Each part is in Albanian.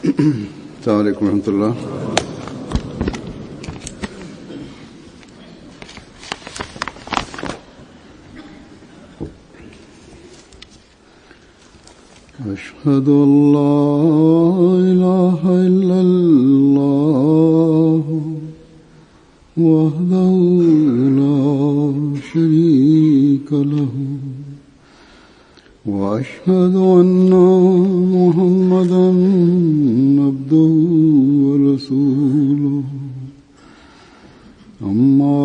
السلام عليكم ورحمة الله. أشهد أن لا إله إلا الله وحده لا شريك له وأشهد أن محمدا عبده ورسوله أما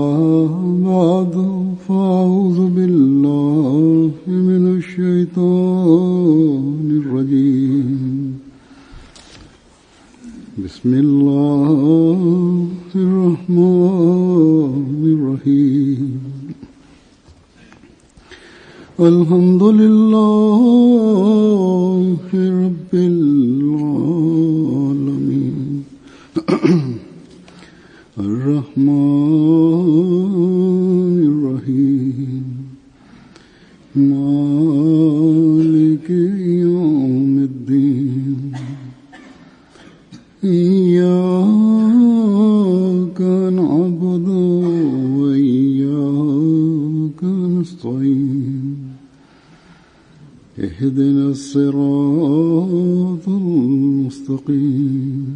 بعد فأعوذ بالله من الشيطان الرجيم بسم الله الرحمن الرحيم الحمد لله رب العالمين الرحمن الرحيم مالك يوم الدين إياك نعبد وإياك نستعين اهدنا الصراط المستقيم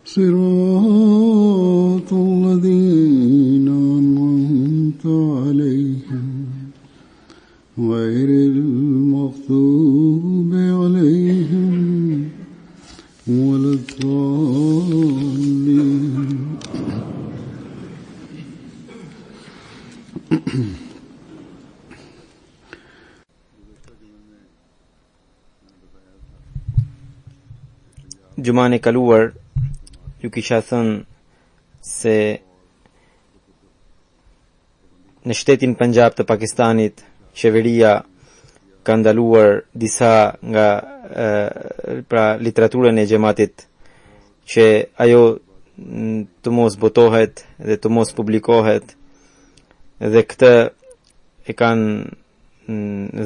صراط الذين أنعمت عليهم غير المغضوب عليهم ولا الضالين. Gjumane kaluar ju kisha thënë se në shtetin Punjab të Pakistanit qeveria ka ndaluar disa nga pra literaturën e xhamatit që ajo të mos botohet dhe të mos publikohet, dhe këtë e kanë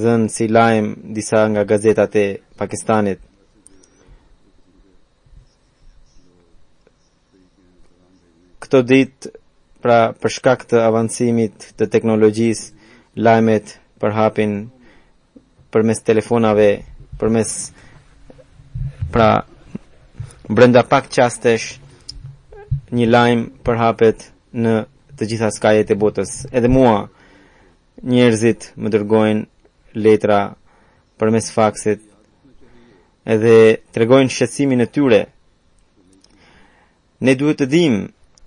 dhënë si lajm disa nga gazetat e Pakistanit. Këto ditë, pra për shkak të avancimit të teknologjisë, lajmet përhapin përmes telefonave, përmes pra brenda pak qastesh një lajm përhapet në të gjitha skajet e botës. Edhe mua njerëzit më dërgojnë letra përmes faksit edhe tregojnë shqetësimin e tyre. Ne duhet të dimë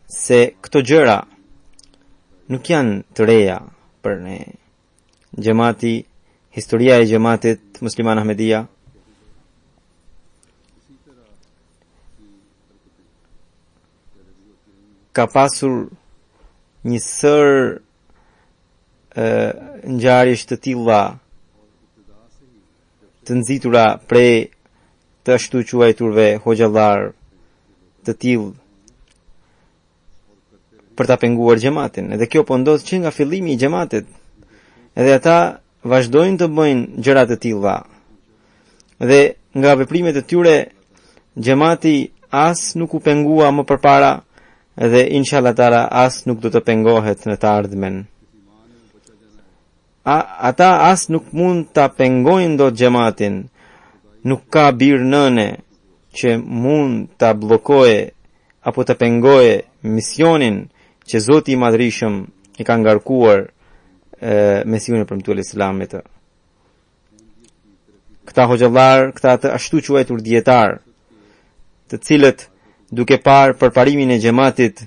se këto gjëra nuk janë të reja për ne. Xhamati, historia e xhamatit Musliman Ahmedia ka pasur një sër ngjarjesh të tilla të nxitura prej të ashtu quajturve hoxhallar të tillë për ta penguar xhamatin. Edhe kjo po ndodh që nga fillimi i xhamatit. Edhe ata vazhdojnë të bëjnë gjëra të tilla. Dhe nga veprimet e tyre xhamati as nuk u pengua më përpara dhe inshallah taala as nuk do të pengohet në të ardhmen. Ata as nuk mund ta pengojnë dot xhamatin. Nuk ka bir nëne që mund ta bllokoje apo të pengoje misionin që Zoti i Madhrishëm i ka ngarkuar Mesiun e premtuar Islamit. Këta hoxhallar, këta të ashtu quajtur dietar, të cilët duke parë përparimin e xhamatit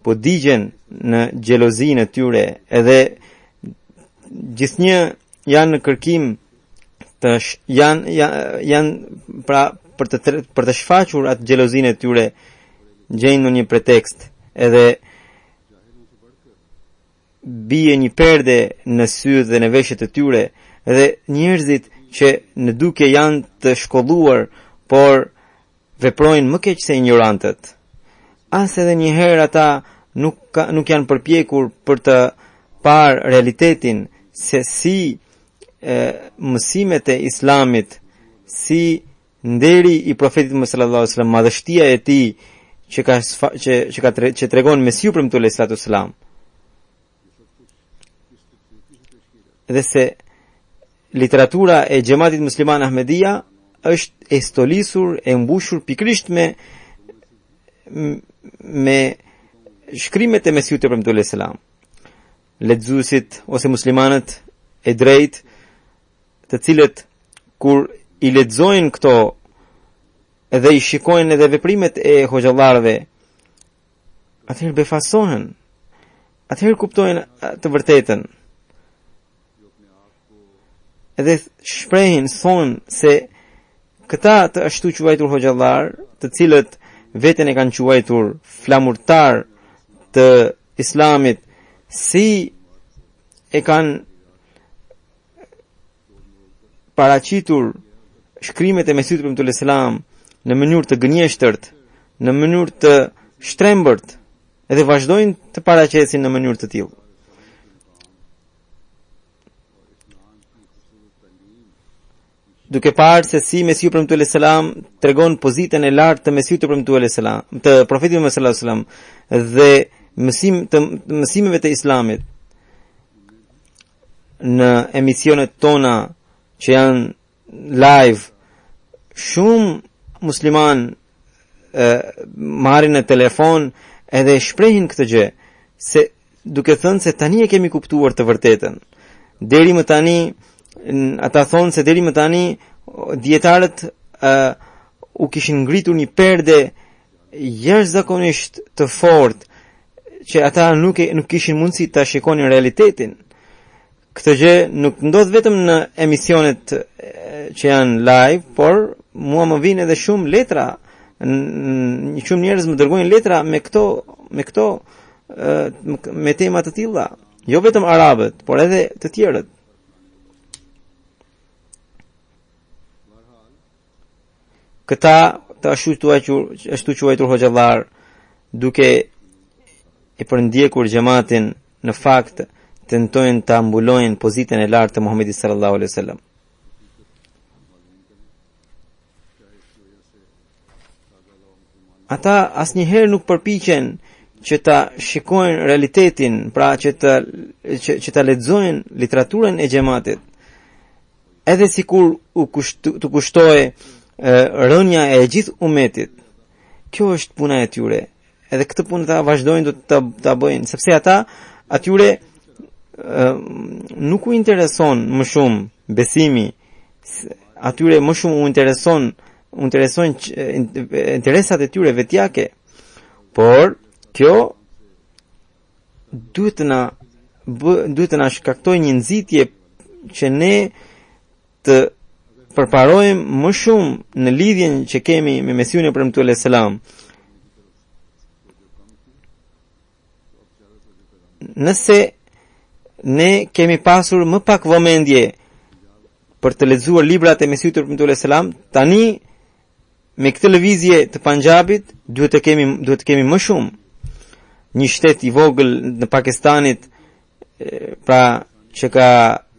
po digjen në xhelozinë e tyre, edhe gjithnjë janë në kërkim të janë pra për të shfaqur atë xhelozinë e tyre, gjejnë në një pretekst edhe bie një perde në sy dhe në veshjet e tyre, dhe njerëzit që në duke janë të shkolluar por veprojnë më keq se ignorantët. As edhe një herë ata nuk janë përpjekur për të parë realitetin se si mësimet e Islamit, si nderi i profetit Muhammed sallallahu alaihi wasallam, madhështia e tij që tregon Mesiu premtuar alayhi salatu wasalam, dhe se literatura e Xhamatit Musliman Ahmedia është e stolisur, e mbushur pikërisht me shkrimet e Mesiut të premtuar alayhi salam. Lexuesit ose muslimanët e drejt, të cilët kur i lexojnë këto edhe i shikojnë edhe veprimet e hoxhallarëve, atëherë befasohen, atëherë kuptojnë të vërtetën, edhe shprehin, thonë se këta të ashtu quajtur hoxhallar, të cilët veten e kanë quajtur flamurtar të islamit, si e kanë paraqitur shkrimet e Mesiut premtuar alayhi salam në mënyrë të gënjeshtërt, në mënyrë të shtrembërt, edhe vazhdojnë të paraqesin në mënyrë të tillë. Duke parë se si Mesiu premtuar alayhi salam tregon pozitën e lartë të Mesiut të premtuar alayhi salam, të profetit Muhammed sallallahu alaihi wasallam dhe mësimeve të islamit në emisionet tona që janë live, shumë musliman marrin në telefon edhe shprehin këtë gjë, se duke thënë se tani e kemi kuptuar të vërtetën. Deri më tani, ata thonë se deri më tani dietarët u kishin ngritur një perde jashtëzakonisht të fortë, që ata nuk kishin mundësi ta shikonin realitetin. Këtë gjë nuk ndodh vetëm në emisionet që janë live, por mua më vijnë edhe shumë letra, shumë njerëz më dërgojnë letra me tema të tilla, jo vetëm arabët, por edhe të tjerët. Këta të ashtu quajtur hoxhallar, duke e përndjekur xhamatin, në fakt tentojnë të ambulojnë pozitën e lartë të Muhamedit sallallahu alaihi wasallam. Ata asnjëherë nuk përpiqen që ta shikojnë realitetin, pra që ta lexojnë literaturën e xhamatit, edhe sikur të kushtohej rënja e gjithë umetit. Kjo është puna e tyre. Edhe këtë punë ta vazhdojnë do ta bëjnë, sepse ata atyre nuk u intereson më shumë besimi, atyre më shumë u interesojnë interesat e tyre vetjake. Por kjo duhet të na shkaktojë një nxitje që ne të përparojmë më shumë në lidhjen që kemi me Mesiun e premtuar alayhi salam. Nëse ne kemi pasur më pak vëmendje për të lexuar librat e Mesiut të premtuar alayhi salam, tani me këtë lëvizje të Panjabit duhet të kemi më shumë. Një shtet i vogël në Pakistanit, pra që ka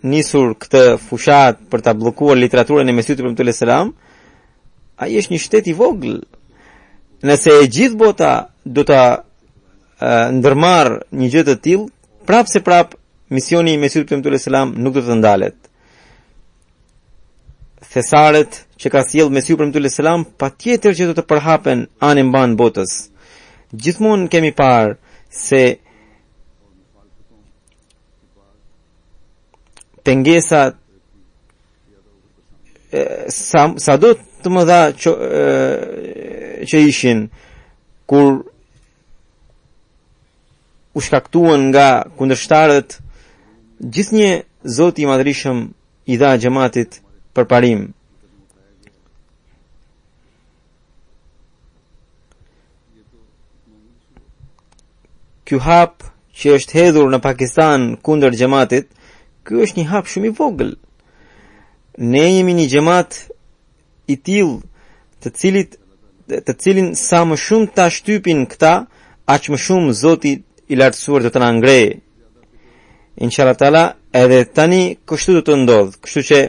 nisur këtë fushat për ta bllokuar literaturën e Mesiut të premtuar alayhi salam, ai është një shtet i vogël. Nëse e gjithë bota do ta ndërmarr një gjë të tillë, prapë misioni i Mesiut të premtuar alayhi salam nuk do të ndalet. Thesaret që ka sjell Mesiu premtuar alayhi salam patjetër që do të përhapen anë mban botës. Gjithmonë kemi parë se pengesat sa do të mëdha që ishin kur u shkaktuan nga kundërshtarët, gjithnjë Zoti i Madhërisëm i dha xhamatit përparim. Ky hap që është hedhur në Pakistan kundër xhamatit, ky është një hap shumë i vogël. Ne jemi një xhamat i tillë të cilin sa më shumë ta shtypin këta, aq më shumë Zoti i lartësuar do të na ngrejë. Inshallah taala, edhe tani kështu do të ndodh. Kështu që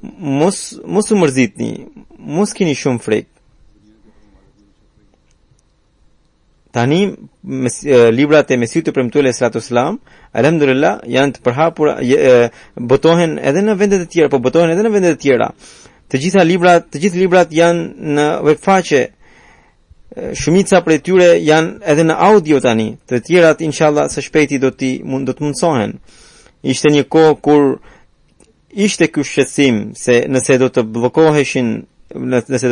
mos u mërzitni, mos keni shumë frikë. Tani librat e Mesiut të Premtuar sallallahu alaihi wasallam, alhamdulillah, janë të përhapur, botohen edhe në vende të tjera, po botohen edhe në vende të tjera. Të gjithë librat janë në webfaqe. Shumica prej tyre janë edhe në audio tani. Të tjerat inshallah së shpejti do të mundsohen. Ishte një kohë kur ishte ky shqetësim se nëse do të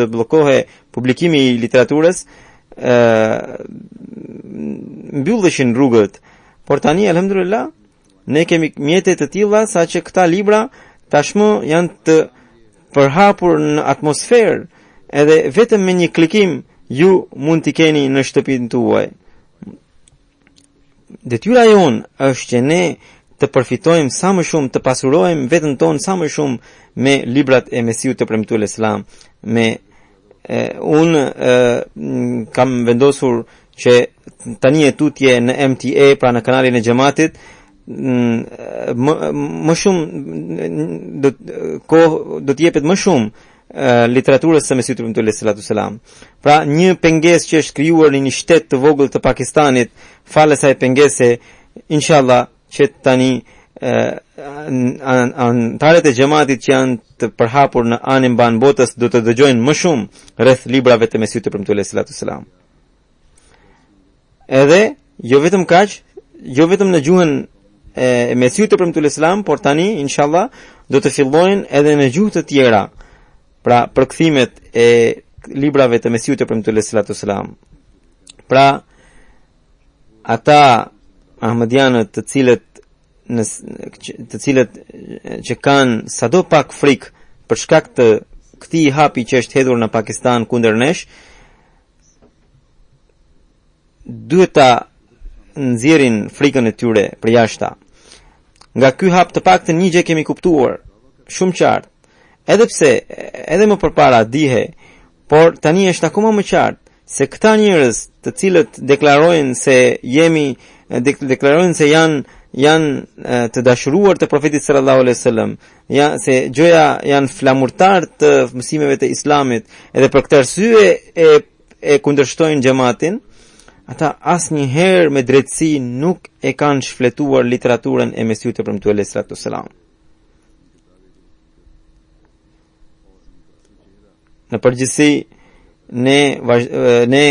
bllokohe publikimi i literaturës, mbylleshin rrugët, por tani alhamdulillah ne kemi mjete të tilla saqë këta libra tashmë janë të përhapur në atmosferë, edhe vetëm me një klikim ju mund t'i keni në shtëpinë tuaj. Detyra jonë është që ne të përfitojmë sa më shumë, të pasurojmë veten tonë sa më shumë me librat e Mesiut të Premtuar Islam. Unë kam vendosur që tani e tutje në MTA, pra në kanalin e xhamatit, më shumë do të jepet më shumë literaturës së Mesiut të Premtuar sallallahu alaihi wasallam. Pra një pengesë që është krijuar në një shtet të vogël të Pakistanit, falas asaj pengese, inshallah që tani antarët e xhamatit që janë të përhapur në anën mban botës do të dëgjojnë më shumë rreth librave të Mesiut të Premtuar sallallahu alaihi wasallam. Edhe jo vetëm kaq, jo vetëm në gjuhën e Mesiut të Premtuar sallallahu alaihi wasallam, por tani inshallah do të fillojnë edhe në gjuhë të tjera. Pra përkthimet e librave të Mesiut të Premtuar sallallahu alaihi wasallam. Pra ata ahmedianët të cilët që kanë sado pak frikë për shkak të këtij hapi që është hedhur në Pakistan kundër nesh, duhet ta nxjerrin frikën e tyre për jashtë. Nga ky hap të paktën një gjë kemi kuptuar shumë qartë. Edhe pse edhe më përpara dihe, por tani është akoma më qartë se këta njerëz të cilët deklarojnë se janë të dashuruar të profetit sallallahu alaihi wasallam, se gjoja janë flamurtar të mësimeve të Islamit, edhe për këtë arsye e kundërshtojnë xhamatin, ata asnjëherë me drejtësi nuk e kanë shfletuar literaturën e Mesiut të Premtuar sallallahu alaihi wasallam. Në përgjithësi ne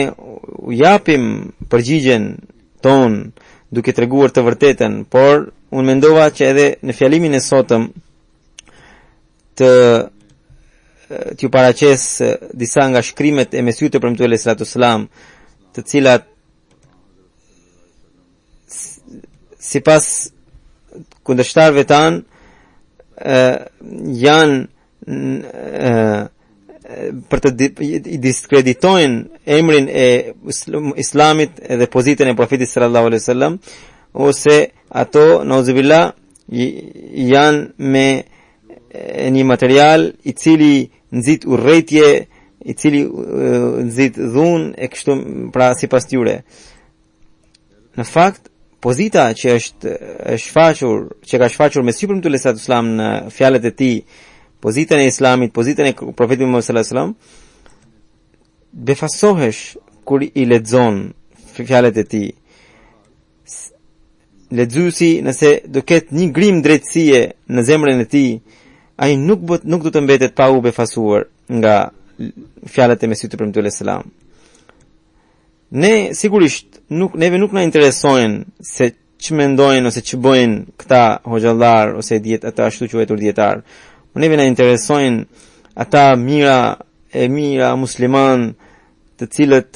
u japim përgjigjen ton duke treguar të vërtetën, por unë mendova që edhe në fjalimin e sotëm t'ju paraqes disa nga shkrimet e Mesiut të Premtuar sallallahu alaihi wasallam, të cilat sipas kundërshtarëve tan janë për të diskreditojnë emrin e Islamit dhe pozitën e profetit sallallahu alaihi wasallam, ose ato nauzubillah janë me një material i cili nxit urrëtie, i cili nxit dhunë e kështu, pra sipas tyre. Në fakt, pozita që ka shfaqur Mesiu sallallahu alaihi wasallam në fjalët e tij, pozitën e Islamit, pozitën e profetit Muhammed sallallahu alaihi wasallam, befasohesh kur i lexon fjalët e tij. Lexuesi nëse do ketë një grim drejtësie në zemrën e tij, ai nuk do të mbetet pa u befasuar nga fjalët e Mesiut të Premtuar sallallahu alaihi wasallam. Ne sigurisht neve nuk na interesojnë se ç'mendojnë ose ç'bojnë këta hoxhallar ose ata ashtu quajtur dietar. Neve na interesojnë ata mira musliman të cilët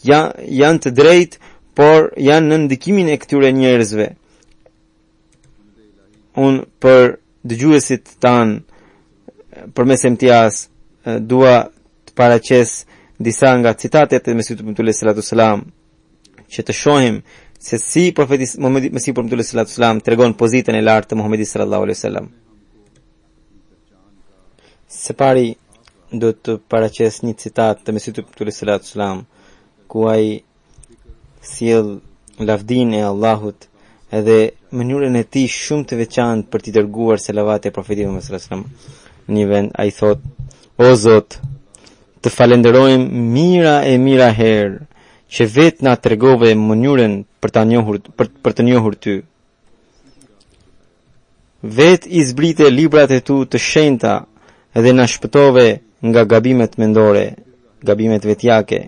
janë të drejtë, por janë në ndikimin e këtyre njerëzve. Unë për dëgjuesit tanë përmes MTA-s dua të paraqes disa nga citatet e Mesiut të Premtuar sallallahu alaihi wasallam, që të shohim se si profeti Mesiu sallallahu alaihi wasallam tregon pozitën e lartë të Muhamedit sallallahu alaihi wasallam. Se pari do të paraqes një citat të Mesiut të Premtuar sallallahu alaihi wasallam, ku ai sjell lavdinë e Allahut edhe mënyrën e tij shumë të veçantë për t'i dërguar selavate e profetit Muhammed sallallahu alaihi wasallam. një vend, ai thot: O Zot, të falenderojmë mira e mira herë që vetë na tregove mënyrën për të njohur ty. Vetë i zbrite librat e tu të shenjta edhe na shpëtove nga gabimet mendore, gabimet vetjake.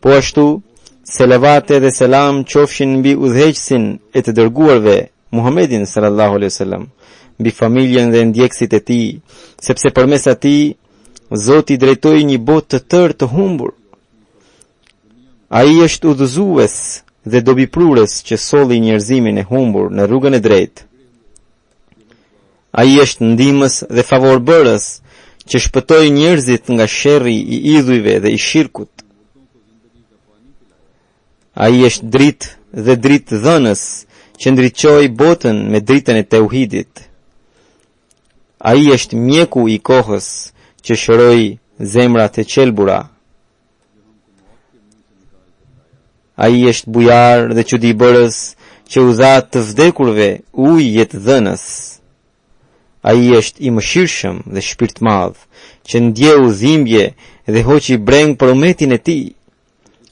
Po ashtu, selavate dhe selam qofshin mbi udhëheqësin e të dërguarve, Muhammedin sallallahu alaihi wasallam, mbi familjen dhe ndjekësit e tij, sepse përmes atij Zoti drejtoi një botë të tërë të humbur. Ai është udhëzues dhe dobiprurës që solli njerëzimin e humbur në rrugën e drejtë. Ai është ndihmës dhe favorbërës që shpëtoi njerëzit nga sherrri i idhujve dhe i shirkut. Ai është dritë dhe dritë dhënës që ndriçoi botën me dritën e tauhidit. Ai është mjeku i kohës që shëroi zemrat e qelbura. Ai është bujar dhe çuditbërës që u dha të vdekurve ujë jetë dhënës. Ai është i mëshirshëm dhe shpirt madh, që ndjeu dhimbje dhe hoqi breng për umetin e tij.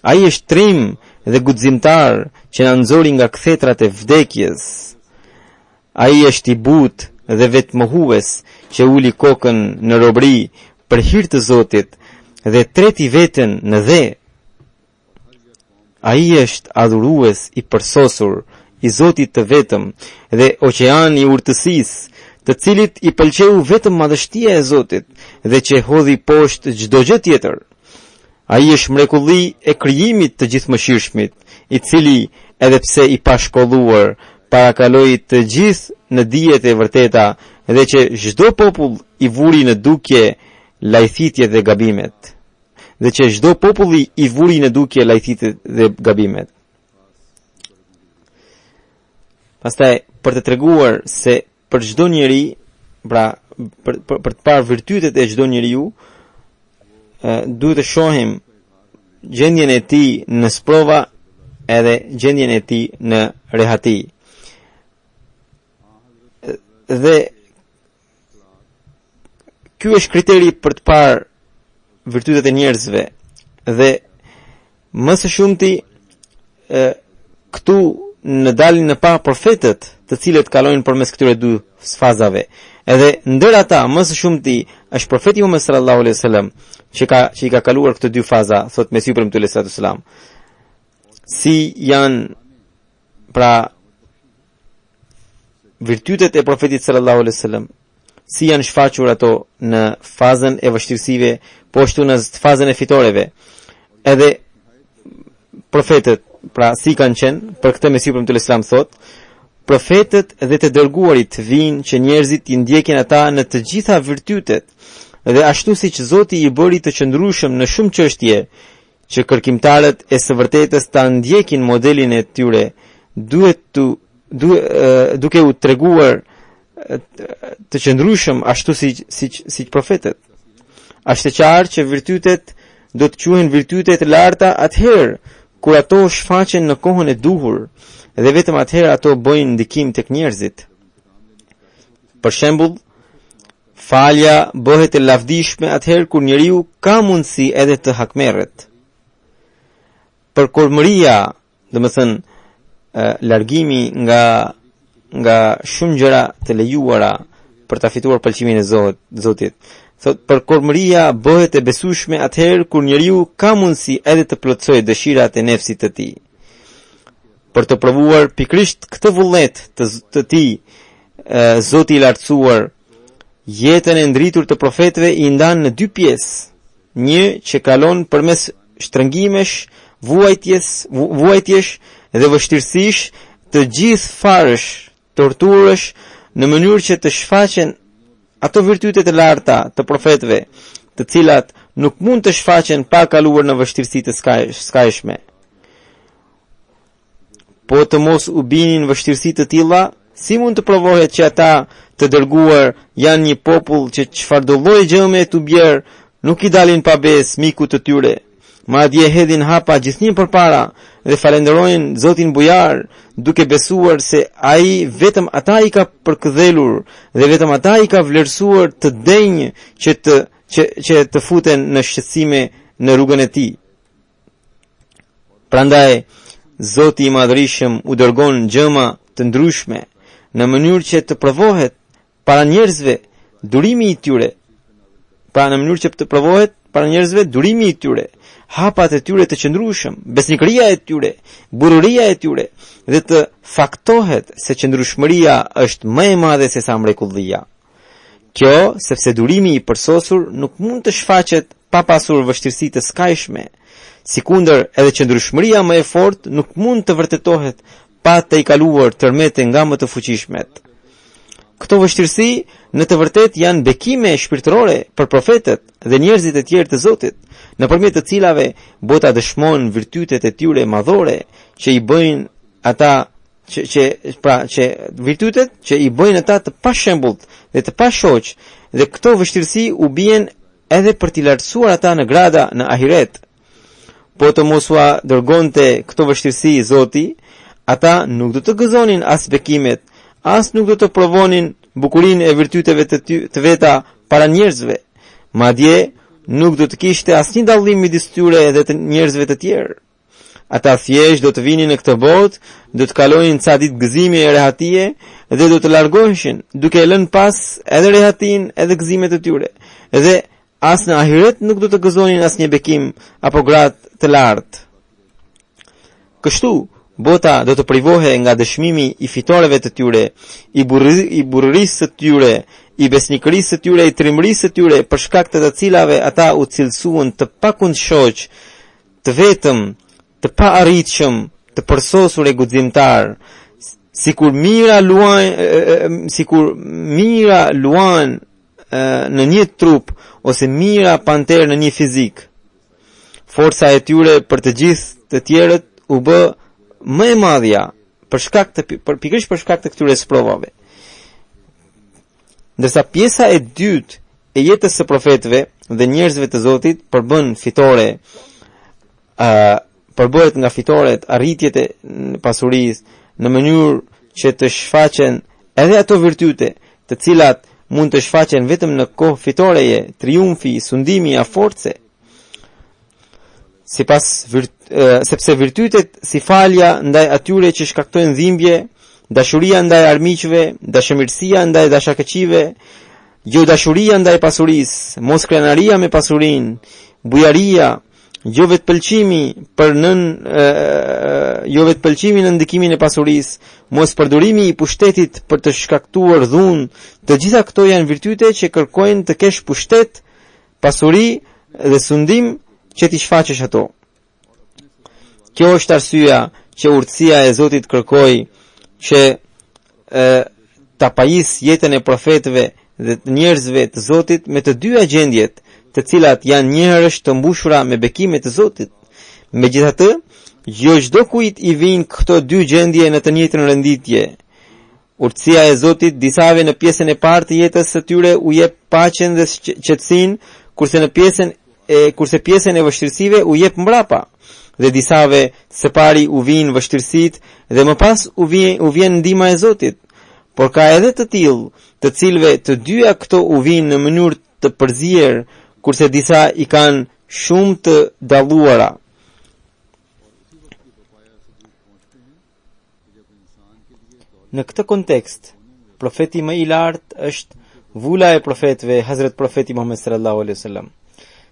Ai është trim dhe guximtar që na nxori nga kthetrat e vdekjes. Ai është i butë dhe vetmohues që uli kokën në robëri për hir të Zotit dhe treti veten në dhe. Ai është adhurues i përsosur i Zotit të vetëm dhe oqeani i urtësisë, të cilit i pëlqeu vetëm madhështia e Zotit dhe që hodhi poshtë çdo gjë tjetër. Ai është mrekulli e krijimit të gjithëmëshirshmit, i cili edhe pse i pashkolluar parakaloi të gjithë në dijet e vërteta dhe që çdo popull i vuri në dukje lajthitjet dhe gabimet. Pastaj për të treguar se për çdo njeri, pra për të parë virtytet e çdo njeriu, duhet të shohim gjendjen e tij në sprova edhe gjendjen e tij në rehati. Dhe ky është kriteri për të parë virtytet e njerëzve. Dhe më së shumti këtu në dalin në pa profetët, të cilët kalojnë përmes këtyre dy fazave. Edhe ndër ata më së shumti është profeti Muhammed sallallahu alaihi wasallam, që i ka kaluar këto dy faza, thot Mesiu premtuar alaihi salatu wasalam. Si janë pra virtytet e profetit sallallahu alaihi wasallam, si janë shfaqur ato në fazën e vështirësive, po ashtu në fazën e fitoreve. Edhe profetët, pra si kanë qenë, për këtë Mesiu premtuar alaihi salam thot, profetët dhe të dërguarit vinë që njerëzit i ndjekin ata në të gjitha virtytet, dhe ashtu siç Zoti i bëri të qëndrueshëm në shumë çështje, që kërkimtarët e së vërtetës ta ndjekin modelin e tyre, duke u treguar të qëndrueshëm ashtu siç profetët. Është e qartë që virtytet do të quhen virtyte të larta atëherë kur ato shfaqen në kohën e duhur, dhe vetëm atëherë ato bëjnë ndikim tek njerëzit. Për shembull, falja bëhet e lavdishme atëherë kur njeriu ka mundësi edhe të hakmerret. Për kormëria, domethënë largimi nga shumë gjëra të lejuara për ta fituar pëlqimin e Zotit. Thot, për kormëria bëhet e besueshme atëherë kur njeriu ka mundësi edhe të plotësojë dëshirat e nefsit të tij. Për të provuar pikrisht këtë vullnet të tij, Zoti i lartësuar jetën e ndritur të profetëve i ndan në dy pjesë. Një që kalon përmes shtrëngimesh, vuajtjesh dhe vështirësish të gjithë farësh, torturësh, në mënyrë që të shfaqen ato virtyte të larta të profetëve, të cilat nuk mund të shfaqen pa kaluar në vështirësi të skajshme. Po të mos u binin vështirësi të tilla, si mund të provohet që ata të dërguar janë një popull që çfarëdo lloj gjëme të bjerë nuk i dalin pa besë miku të tyre, madje hedhin hapa gjithnjë përpara dhe falenderojnë Zotin Bujar, duke besuar se ai vetëm ata i ka përkëdhelur dhe vetëm ata i ka vlerësuar të denjë që të futen në shqetësime në rrugën e tij. Prandaj Zoti i Madhërisëm u dërgon gjëma të ndryshme në mënyrë që të provohet para njerëzve durimi i tyre. Pra në mënyrë që të provohet para njerëzve durimi i tyre, hapat e tyre të qëndrueshëm, besnikëria e tyre, bururia e tyre, dhe të faktohet se qëndrueshmëria është më e madhe se sa mrekullia. Kjo sepse durimi i përsosur nuk mund të shfaqet pa pasur vështirësi të skajshme. Sikundër edhe qëndrueshmëria më e fortë nuk mund të vërtetohet pa të i kaluar tërmete nga më të fuqishmet. Këto vështirësi në të vërtet janë bekime shpirtërore për profetët dhe njerëzit e tjerë të Zotit, nëpërmjet të cilave bota dëshmon virtytet e tyre madhore që i bëjnë ata virtytet që i bëjnë ata të pashembullt dhe të pashoq, dhe këto vështirësi u bien edhe për t'i lartësuar ata në grada në ahiret. Po të mos ua dërgonte këto vështirësi Zoti, ata nuk do të gëzonin as bekimet, as nuk do të provonin bukurinë e virtyteve të veta para njerëzve. Madje nuk do të kishte asnjë dallim midis tyre dhe të njerëzve të tjerë. Ata thjesht do të vinin në këtë botë, do të kalonin ca ditë gëzimi e rehatie dhe do të largoheshin, duke lënë pas edhe rehatin edhe gëzimet e tyre. Dhe as në ahiret nuk do të gëzonin asnjë bekim apo gradë të lartë. Kështu, bota do të privohe nga dëshmimi i fitoreve të tyre, i burërisë të tyre, i besnikërisë të tyre, i trimërisë të tyre, për shkak të cilave ata u cilësuan të pakundëshoq, të vetëm, të paarritshëm, të përsosur e guximtar, sikur mira luan në një trup ose mira panter në një fizik. Forca e tyre për të gjithë të tjerët u bë më e madhja pikërisht për shkak të këtyre sprovave. Ndërsa pjesa e dytë e jetës së profetëve dhe njerëzve të Zotit përbëhet nga fitoret, arritjet e pasurisë në mënyrë që të shfaqen edhe ato virtyte të cilat mund të shfaqen vetëm në kohë fitoreje, triumfi, sundimi, force. Sepse virtytet si falja ndaj atyre që shkaktojnë dhimbje, dashuria ndaj armiqve, dashamirësia ndaj dashakëqive, jo dashuria ndaj pasurisë, mos krenaria me pasurinë, bujaria, jo vetpëlqimi në ndikimin e pasurisë, mos përdorimi i pushtetit për të shkaktuar dhunë, të gjitha këto janë virtyte që kërkojnë të kesh pushtet, pasuri dhe sundim që t'i shfaqesh ato. Kjo është arsyeja që urtësia e Zotit kërkoi që ta pajis jetën e profetëve dhe të njerëzve të Zotit me të dyja gjendjet, të cilat janë njëherësh të mbushura me bekime të Zotit. Megjithatë, jo çdo kujt i vijnë këto dy gjendje në të njëjtën renditje. Urtësia e Zotit disave në pjesën e parë të jetës së tyre u jep paqen dhe qetësinë, kurse pjesën e vështirësive u jep mbrapa, dhe disave së pari u vijnë vështirësitë dhe më pas u vjen ndihma e Zotit. Por ka edhe të tillë, të cilëve të dyja këto u vijnë në mënyrë të përzier, kurse disa i kanë shumë të dalluara. Në këtë kontekst, profeti më i lartë është vula e profetëve, Hazret Profeti Muhammed sallallahu alaihi wasallam,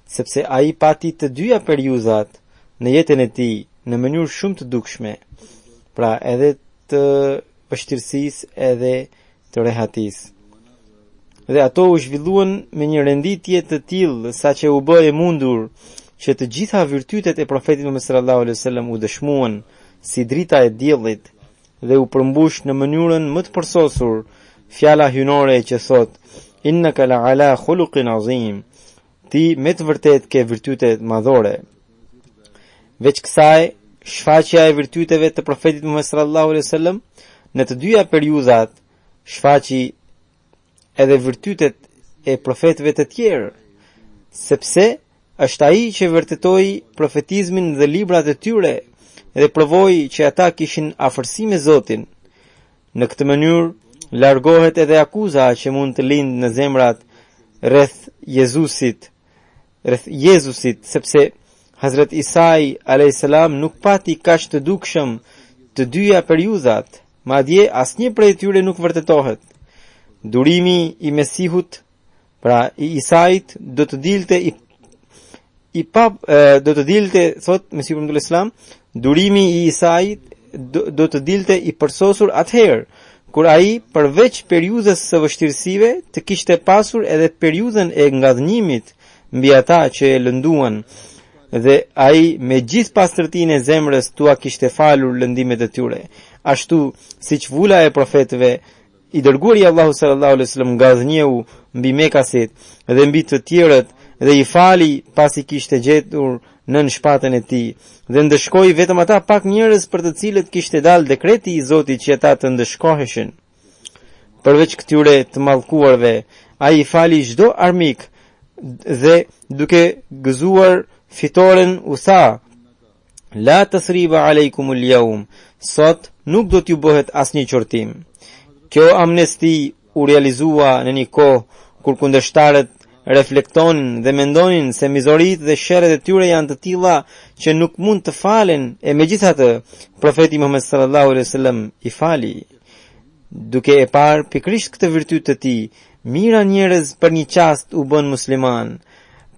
sepse ai pati të dyja periudhat në jetën e tij në mënyrë shumë të dukshme, pra edhe të vështirësisë edhe të rehatisë. Dhe ato u zhvilluan me një renditje të tillë saqë u bë e mundur që të gjitha virtytet e profetit Muhammed sallallahu alaihi wasallam u dëshmuan si drita e diellit dhe u përmbush në mënyrën më të përsosur fjala hynore që thot innaka la ala khuluqin azim, ti me të vërtet ke virtyte madhore. Veç kësaj, shfaqja e virtyteve të profetit Muhammed sallallahu alaihi wasallam në të dyja periudhat shfaqi edhe virtytet e profetëve të tjerë, sepse është ai që vërtetoi profetizmin dhe librat e tyre dhe provoi që ata kishin afërsi me Zotin. Në këtë mënyrë largohet edhe akuza që mund të lindë në zemrat rreth Jezusit, sepse Hazrat Isai a.s. nuk pati kaq të dukshëm të dyja periudhat, madje asnjë prej tyre nuk vërtetohet. Durimi i Mesihut, pra i Isait, do të dilte thot Mesihu sallallahu alaihi wasallam, durimi i Isait do të dilte i përsosur atëherë kur ai përveç periudhës së vështirësive të kishte pasur edhe periudhën e ngadhnimit mbi ata që e lënduan, dhe ai me gjithë pastërtinë e zemrës tua kishte falur lëndimet e tyre, ashtu siç vula e profetëve i dërguari Allahu sallallahu alaihi wasallam ngadhnjeu mbi Mekasit dhe mbi të tjerët dhe i fali pasi kishte gjetur nën shpatën e tij, dhe ndëshkoi vetëm ata pak njerëz për të cilët kishte dalë dekreti i Zotit që ata të ndëshkoheshin. Përveç këtyre të mallkuarve, ai i fali çdo armik dhe duke gëzuar fitoren u tha: La tasriba aleikumul yawm, sot nuk do t'ju bëhet asnjë qortim. Kjo amnesti u realizua në një kohë kur kundërshtarët reflektonin dhe mendonin se mizorit dhe sherret e tyre janë të tilla që nuk mund të falen, e megjithatë profeti Muhammed sallallahu alaihi wasallam i fali. Duke e parë pikërisht këtë virtyt të tij, mira njerëz për një çast u bën musliman.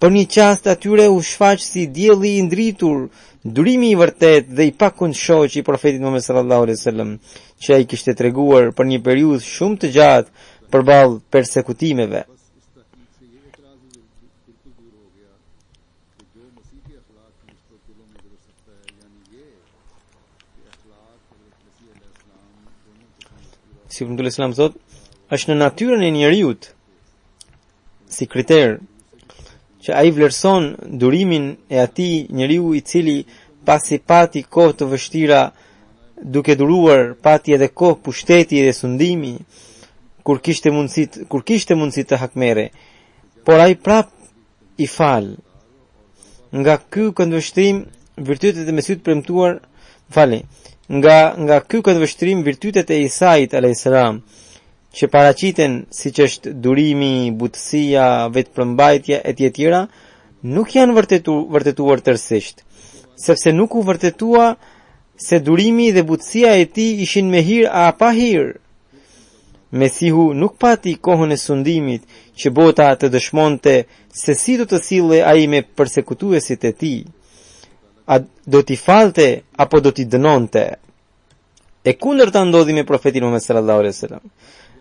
Për një çast atyre u shfaq si dielli i ndritur, durimi i vërtet dhe i pakundshëm i profetit Muhammed sallallahu alaihi wasallam, që ai kishte treguar për një periudhë shumë të gjatë përballë persekutimeve. Si Profeti Islam thot, është në natyrën e njeriut si kriter që ai vlerëson durimin e atij njeriu i cili pasi pati kohë të vështira duke duruar, pati edhe kohë pushteti dhe sundimi kur kishte mundësi të hakmere, por ai prap i fal. Nga ky këndvështrim virtytet e Mesihut premtuar, nga ky këndvështrim virtytet e Isait a.s. që paraqiten siç është durimi, butësia, vetëpërmbajtja e tjera, nuk janë vërtetuar tërësisht, sepse nuk u vërtetua se durimi dhe butësia e tij ishin me hir a pa hir. Mesihu nuk pati kohën e sundimit që bota të dëshmonte se si do të sille ai me përsekutuesit e tij. A do t'i falte apo do t'i dënonte? E kundërta ndodhi me profetin Muhammed sallallahu alaihi wasallam.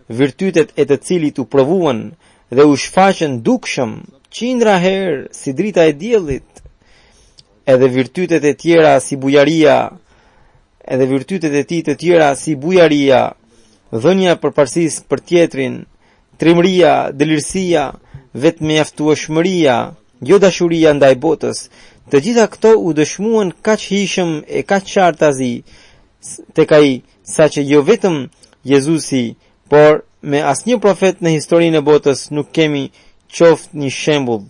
Virtytet e të cilit u provuan dhe u shfaqën dukshëm qindra herë si drita e diellit, edhe virtytet e tjera si bujaria, dhënia përparësisë për tjetrin, trimëria, dëlirësia, vetëmjaftueshmëria, jo dashuria ndaj botës, të gjitha këto u dëshmuan kaq hishëm e kaq qartazi tek ai, saqë jo vetëm Jezusi, por me asnjë profet në historinë e botës nuk kemi qoftë një shembull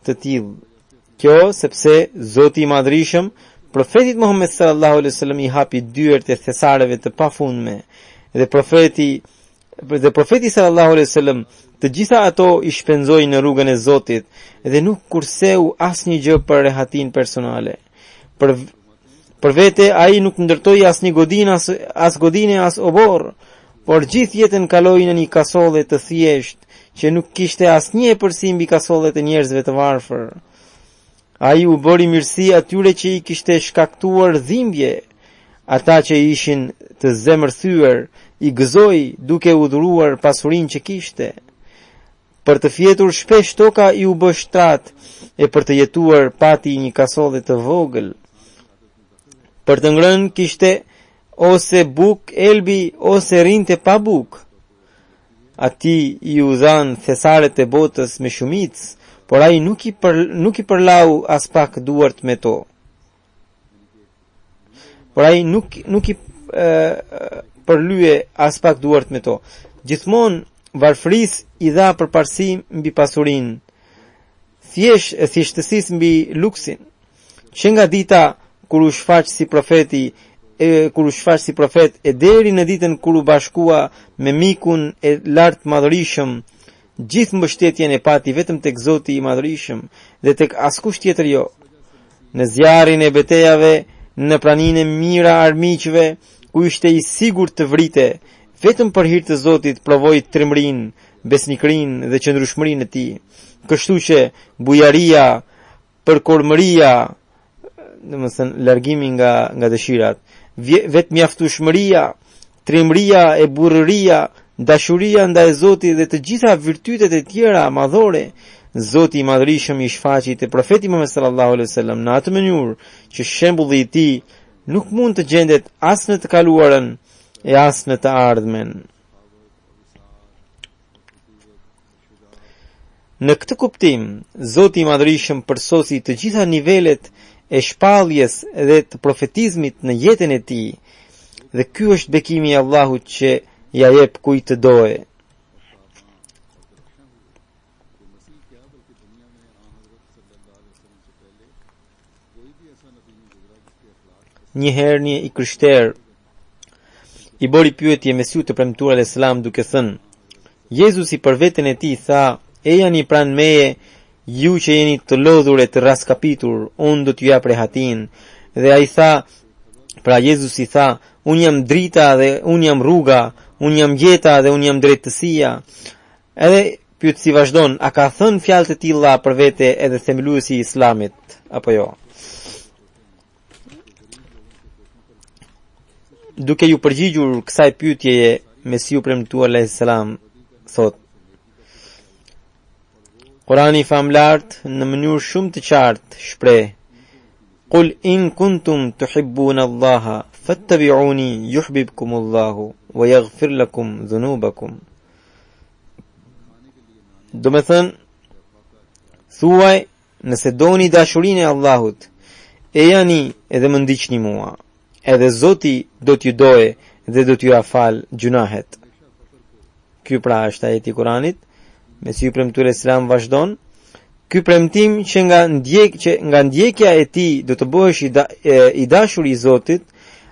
të tillë. Kjo sepse Zoti i Madhrishëm profetit Muhammed sallallahu alaihi wasallam i hapi dyert e thesareve të pafundme, dhe profeti sallallahu alaihi wasallam të gjitha ato i shpenzoi në rrugën e Zotit dhe nuk kurseu asnjë gjë për rehatin personale. Për vete ai nuk ndërtoi asnjë godinë as obor, por gjithë jetën kaloi në një kasolle të thjesht që nuk kishte asnjë epërsi mbi kasollet e njerëzve të varfër. Ai u bëri mirësi atyre që i kishte shkaktuar dhimbje, ata që ishin të zemërthyer i gëzoi duke u dhuruar pasurinë që kishte. Për të fjetur shpesh toka i u bë shtrat, e për të jetuar pati një kasolle të vogël. Për të ngrënë kishte ose buk elbi ose rinte pa buk. Ati i u dhan thesaret e botës me shumicë, por ai nuk i përlau as pak duart me to. Gjithmonë varfërisë i dha përparësi mbi pasurinë. thjesht e thjeshtësisë mbi luksin, që nga dita kur u shfaq si profet e deri në ditën kur u bashkua me mikun e lartë madhërisëm, gjithë mbështetjen e pati vetëm tek Zoti i madhërisëm dhe tek askush tjetër jo. Në zjarrin e betejave, në praninë e mira armiqve, ku ishte i sigurt të vrite, vetëm për hir të Zotit provoi trimërinë, besnikrinë dhe qëndrueshmërinë e tij. Kështu që bujaria, përkormëria, domethënë largimi nga dëshirat, vetmjaftueshmëria, trimëria e burrëria, dashuria ndaj Zotit dhe të gjitha virtytet e tjera madhore, Zoti i madhërisëm i shfaqi te profeti Muhammed sallallahu alaihi wasallam në atë mënyrë që shembulli i tij nuk mund të gjendet as në të kaluarën e as në të ardhmen. Në këtë kuptim, Zoti i madhërisëm përsosi të gjitha nivelet e shpalljes dhe të profetizmit në jetën e tij, dhe ky është bekimi i Allahut që ja jep kujt të doje. Njëherë një i krishter i bëri pyetje Mesiut të premtuar alayhis salam duke thënë: Jezusi për veten e tij tha: "E jani pranë meje, ju që jeni të lodhur e të raskapitur, unë do t'ju jap rehatin." Dhe ai tha, pra Jezusi tha: "Unë jam drita dhe unë jam rruga, unë jam jeta dhe unë jam drejtësia." Edhe pyetësi vazhdon: "A ka thënë fjalë të tilla për vete edhe themeluesi i Islamit apo jo?" Duke ju përgjigjur kësaj pyetjeje, Mesiu premtuar alayhis salam thot: Kurani famlart në mënyrë shumë të qartë shpreh: "Qul in kuntum tuhibbuna Allaha fattabi'uni yuhibbukumullahu wa yaghfir lakum dhunubakum." Do me thënë, thuaj, nëse doni dashurinë e Allahut, e jani edhe më ndiqni mua, edhe Zoti do t'ju doje dhe do t'ju afal gjunahet. Ky pra është ajeti i Kuranit. Mesiu premtuar Islam vazhdon: "Ky premtim që nga ndjekja e tij do të bëhesh i dashur i Zotit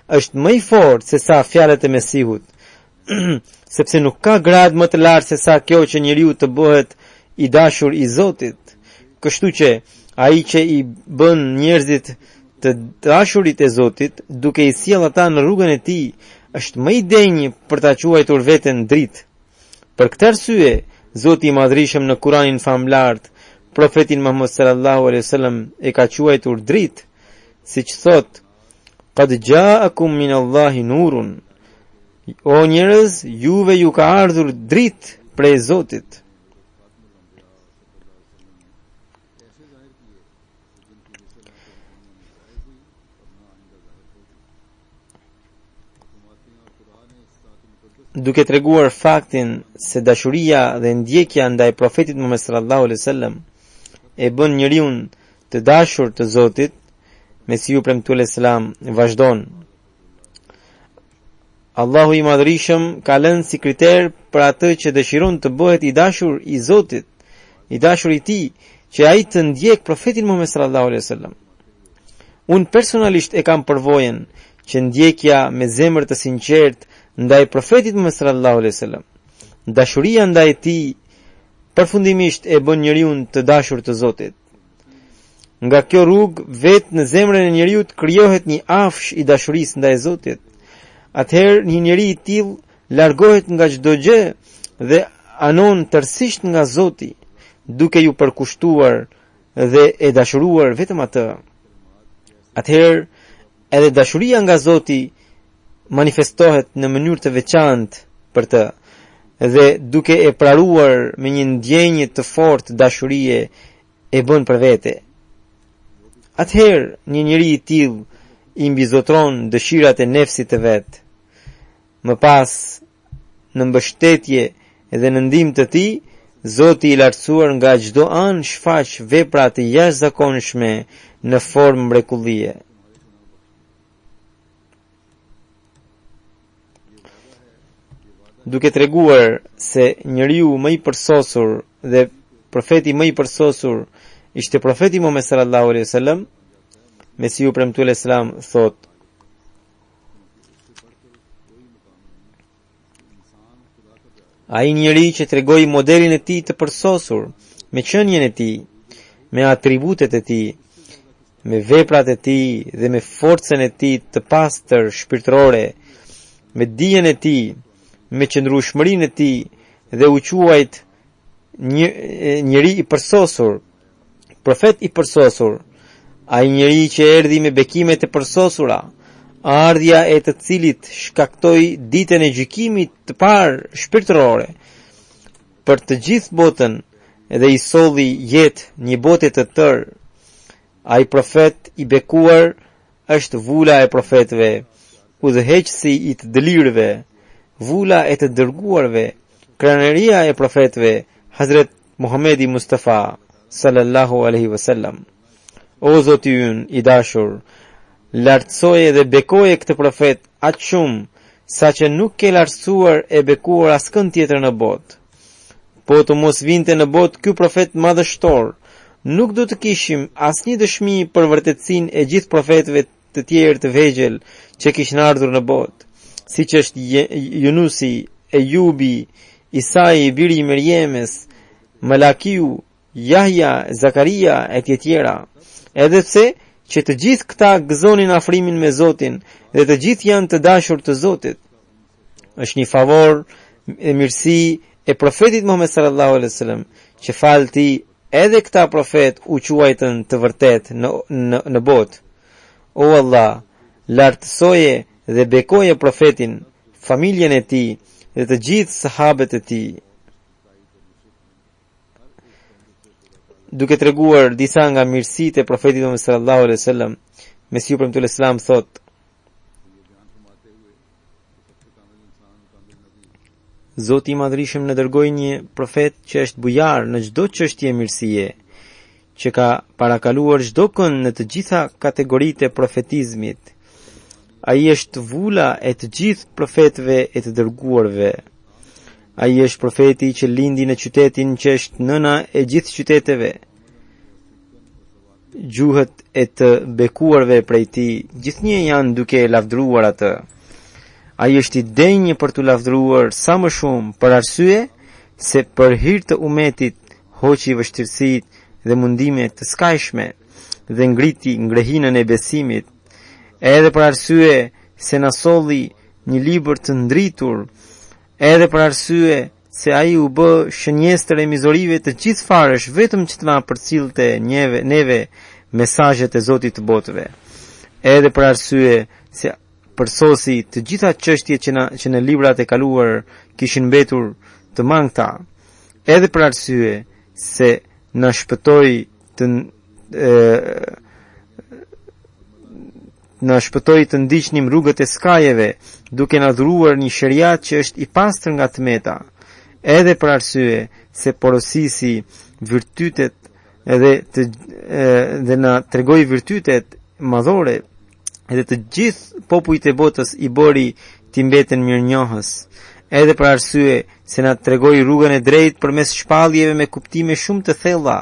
është më i fortë se sa fjalët e Mesihut, sepse nuk ka grad më të lartë se sa kjo që njeriu të bëhet i dashur i Zotit. Kështu që ai që i bën njerëzit të dashurit e Zotit, duke i sjell ata në rrugën e tij, është më i denjë për ta quajtur veten dritë. Për këtë arsye, Zoti i madhërisëm në Kuranin famlart, profetin Muhammed sallallahu alaihi wasallam e ka quajtur dritë, siç thot: "Qad ja'akum min Allahi nurun." O njerëz, juve ju ka ardhur dritë prej Zotit. Duke treguar faktin se dashuria dhe ndjekja ndaj profetit Muhammed sallallahu alaihi wasallam e bën njeriu të dashur të Zotit, Mesiu premtuar alayhis salam vazhdon: Allahu i madhërisëm ka lënë si kriter për atë që dëshiron të bëhet i dashur i Zotit, i dashur i tij, që ai të ndjek profetin Muhammed sallallahu alaihi wasallam. Unë personalisht e kam përvojën që ndjekja me zemër të sinqertë ndaj profetit Muhammed sallallahu alaihi wasallam, dashuria ndaj tij përfundimisht e bën njeriu të dashur të Zotit. Nga kjo rrugë vetë në zemrën e njeriu krijohet një afsh i dashurisë ndaj Zotit. Atëherë një njeri i tillë largohet nga çdo gjë dhe anon tërësisht nga Zoti, duke ju përkushtuar dhe e dashuruar vetëm atë. Atëherë edhe dashuria nga Zoti manifestohet në mënyrë të veçantë për të, dhe duke e praruar me një ndjenjë të fortë dashurie e bën për vete. Atëherë një njeri i tillë i mbizotron dëshirat e nefsit të vet. Më pas, në mbështetje dhe në ndihmë të tij, Zoti i lartësuar nga çdo anë shfaq vepra të jashtëzakonshme në formë mrekullie. Duke treguar se njeriu më i përsosur dhe profeti më i përsosur ishte profeti Muhammed sallallahu alaihi wasallam. Mesiu premtuar Islam thot: ai njeri që tregoi modelin e tij të përsosur me qenien e tij, me atributet e tij, me veprat e tij dhe me forcën e tij të pastër shpirtërore, me dijen e tij, me qëndrueshmërinë e tij dhe u quajt njeri i përsosur, profet i përsosur, ai njeri që erdhi me bekimet e përsosura, ardhja e të cilit shkaktoi ditën e gjykimit të parë shpirtërore për të gjithë botën dhe i solli jetë një bote të tërë. Ai profet i bekuar është vula e profetëve, udhëheqësi i të dëlirëve, vula e të dërguarve, krenaria e profetëve, Hazret Muhamedi Mustafa sallallahu alaihi wasallam. O Zoti ynë i dashur, lartësoje dhe bekoje këtë profet aq shumë sa që nuk ke lartësuar e bekuar askën tjetër në botë. Po të mos vinte në botë ky profet madhështor, nuk do të kishim asnjë dëshmi për vërtetësinë e gjithë profetëve të tjerë të vegjël që kishin ardhur në botë, siç është Yunusi, Ejubi, Isai, biri i Merjemes, Malakiu, Yahya, Zakaria e të tjera. Edhe pse që të gjithë këta gëzonin afrimin me Zotin dhe të gjithë janë të dashur të Zotit. Është një favor e mirësi e profetit Muhammed sallallahu alaihi wasallam që falti edhe këta profet u quajtën të vërtet në botë. O Allah, lartësoje dhe bekoje profetin, familjen e tij dhe të gjithë sahabët e tij. Duke treguar disa nga mirësitë e profetit Muhammed sallallahu alaihi wasallam, Mesiu premtuar Islam thot: Zoti i Madhërisëm na dërgoi një profet që është bujar në çdo çështje mirësie, që ka parakaluar çdo kënd në të gjitha kategoritë e profetizmit. Ai është vula e të gjithë profetëve e të dërguarve. Ai është profeti që lindi në qytetin që është nëna e gjithë qyteteve. Gjuhët e të bekuarve prej tij gjithnjë janë duke lavdëruar atë. Ai është i denjë për të lavdëruar sa më shumë, për arsye se për hir të umetit hoqi vështirësitë dhe mundimet të skajshme dhe ngriti ngrehinën e besimit, edhe për arsye se na solli një libër të ndritur, edhe për arsye se ai u bë shënjestër e mizorive të gjithë farësh vetëm që të na përcillte neve mesazhet e Zotit të botëve, edhe për arsye se përsosi të gjitha çështjet që në librat e kaluar kishin mbetur të mangëta, edhe për arsye se na shpëtoi të ndiqnim rrugët e skajeve, duke na dhuruar një shariat që është i pastër nga tmeta, edhe për arsye se porosisi virtytet dhe na tregoi virtytet madhore, edhe të gjithë popujt e botës i bëri t'i mbeten mirënjohës, edhe për arsye se na tregoi rrugën e drejtë përmes shpalljeve me kuptime shumë të thella,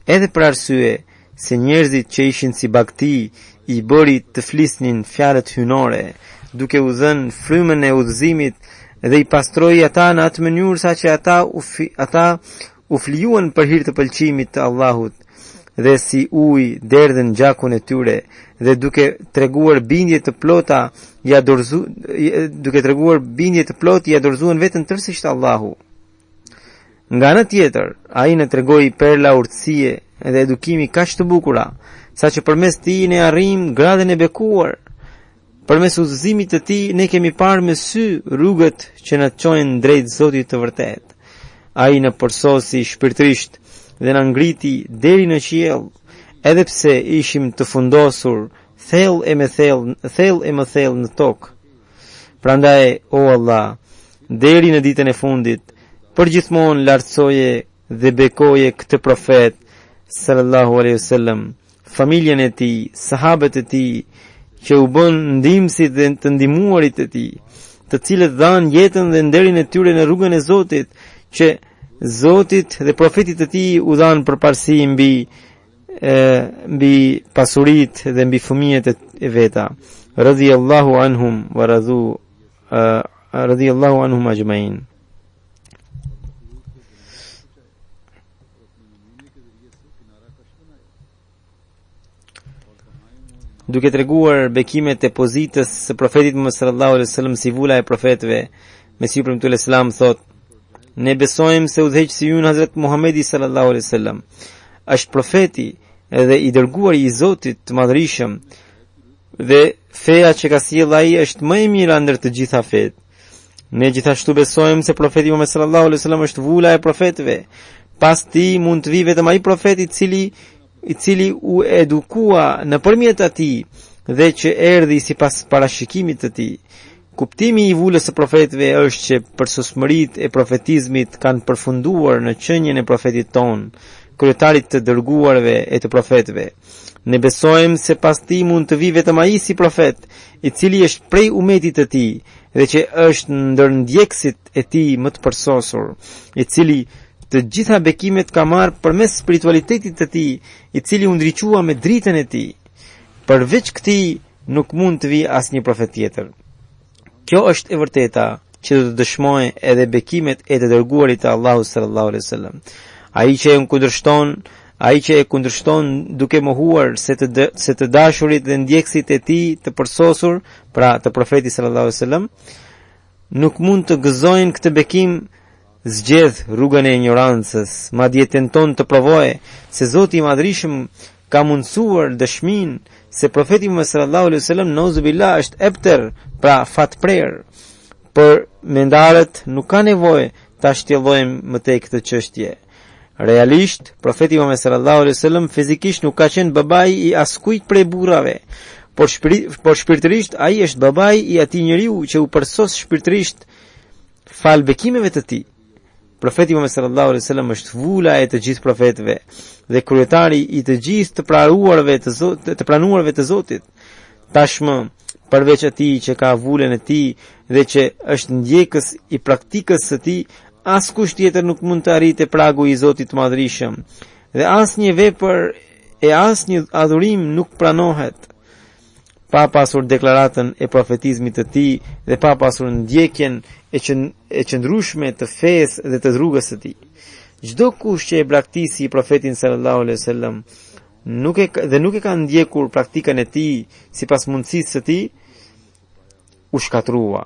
edhe për arsye se njerëzit që ishin si bagti i bëri të flisnin fjalët hynore, duke u dhënë frymën e udhëzimit dhe i pastroi ata në atë mënyrë sa që ata u flijuan për hir të pëlqimit të Allahut dhe si ujë derdhen gjakun e tyre, dhe duke treguar bindje të plota i adorzuan veten tërësisht Allahu. Nga ana tjetër, ai na tregoi perla urtësie dhe edukimi kaq të bukura, saqë përmes tij ne arrim gradën e bekuar. Përmes udhëzimit të tij ne kemi parë me sy rrugët që na çojnë drejt Zotit të vërtet. Ai na përsosi shpirtërisht dhe na ngriti deri në qiell, edhe pse ishim të fundosur thellë e më thellë në tokë. Prandaj, o Allah, deri në ditën e fundit, përgjithmonë lartësoje dhe bekoje këtë profet sallallahu alaihi wasallam, familjen e tij, sahabët e tij, që u bën ndihmësit dhe të ndihmuarit e tij, të cilët dhanë jetën dhe nderin e tyre në rrugën e Zotit, që Zotit dhe profetit të tij u dhanë përparësi mbi mbi pasuritë dhe mbi fëmijët e veta. Radhiyallahu anhum wa radu radhiyallahu anhum ajma'in. Duke treguar bekimet e pozitës së profetit Muhammed sallallahu alaihi wasallam si vula e profetëve, Mesiu premtuar Islam thot: ne besojmë se udhëheqësi ynë Hazrat Muhamedi sallallahu alaihi wasallam është profeti dhe i dërguari i Zotit të Madhërisëm, dhe feja që ka sjellë ai është më e mira ndër të gjitha fetë. Ne gjithashtu besojmë se profeti Muhammed sallallahu alaihi wasallam është vula e profetëve. Pas tij mund të vijë vetëm ai profet i cili u edukua nëpërmjet atij dhe që erdhi sipas parashikimit të tij. Kuptimi i vulës së profetëve është që përsosmëritë e profetizmit kanë përfunduar në qenien e profetit ton, kryetarit të dërguarve e të profetëve. Ne besojmë se pas tij mund të vijë vetëm ai si profet, i cili është prej umetit të tij dhe që është ndër ndjekësit e tij më të përsosur, i cili të gjitha bekimet ka marrë përmes spiritualitetit të tij, i cili u ndriqua me dritën e tij. Përveç këtij nuk mund të vijë asnjë profet tjetër. Kjo është e vërteta që do të dëshmojë edhe bekimet e të dërguarit të Allahut sallallahu alaihi wasallam. Ai që e kundërshton duke mohuar se të dashurit dhe ndjekësit e tij të përsosur, pra të profetit sallallahu alaihi wasallam, nuk mund të gëzojnë këtë bekim, zgjedh rrugën e ignorancës, madje tenton të provojë se Zoti i Madhërisëm ka mundsuar dëshminë se profeti Muhammed sallallahu alaihi wasallam nauzubillah është ebter, pra fatprer. Për mendarët nuk ka nevojë ta shtjellojmë më tej këtë çështje. Realisht, profeti Muhammed sallallahu alaihi wasallam fizikisht nuk ka qenë babai i askujt prej burrave, por shpirtërisht ai është babai i atij njeriu që u përsos shpirtërisht fal bekimeve të tij. Profeti Muhammed sallallahu alaihi wasallam është vula e të gjithë profetëve dhe kryetari i të gjithë të pranuarve të Zotit. Tashmë, përveç atij që ka vulën e tij dhe që është ndjekës i praktikës së tij, askush tjetër nuk mund të arrijë pragu i Zotit të Madhërisëm, dhe asnjë vepër e asnjë adhurim nuk pranohet pa pasur deklaratën e profetizmit të tij dhe pa pasur ndjekjen e qëndrueshme të fesë dhe të rrugës së tij. Çdo kush që e braktisi profetin sallallahu alaihi wasallam nuk e ka ndjekur praktikën e tij sipas mundësisë së tij, u shkatrua.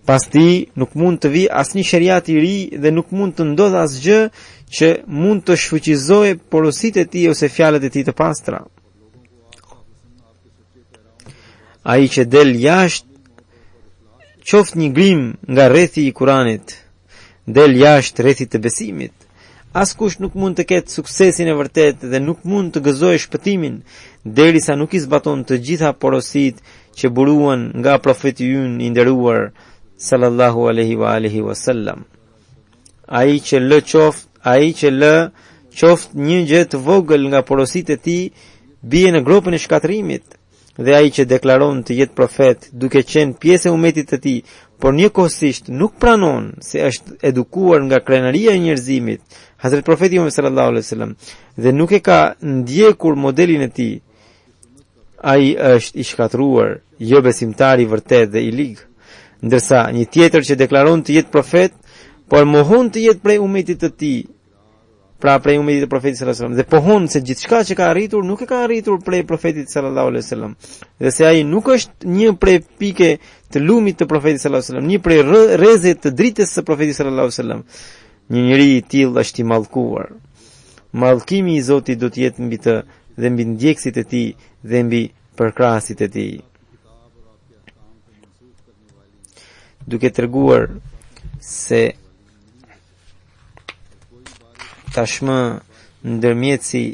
Pas tij nuk mund të vijë asnjë shariat i ri dhe nuk mund të ndodhë asgjë që mund të shfuqizojë porositë e tij ose fjalët e tij të pastra. Ai që del jashtë, qoftë një grim nga rrethi i Kuranit, del jashtë rrethit të besimit, askush nuk mund të ketë suksesin e vërtet dhe nuk mund të gëzojë shpëtimin derisa nuk i zbaton të gjitha porositë që buruan nga profeti ynë i nderuar sallallahu alaihi wasallam. Ai që lë qoftë një gjë të vogël nga porositë e tij, bie në gropën e shkatërimit, dhe ai që deklaron të jetë profet duke qenë pjesë e umetit të tij, por njëkohësisht nuk pranon se është edukuar nga krenaria e njerëzimit, Hazrat profeti Muhammed sallallahu alaihi wasallam, dhe nuk e ka ndjekur modelin e tij, ai është i shkatruar, jo besimtar i vërtet dhe i lig. Ndërsa një tjetër që deklaron të jetë profet, por mohon të jetë prej umetit të tij, pra prej umetit të profetit sallallahu alaihi wasallam, dhe pohon se gjithçka që ka arritur nuk e ka arritur prej profetit sallallahu alaihi wasallam, dhe se ai nuk është një prej pike të lumit të profetit sallallahu alaihi wasallam, një prej rrezet të dritës së profetit sallallahu alaihi wasallam. Një njeri i tillë është i mallkuar. Mallkimi i Zotit do të jetë mbi të dhe mbi ndjekësit e tij dhe mbi përkrahasit e tij. Duke treguar se tashmë ndërmjetësi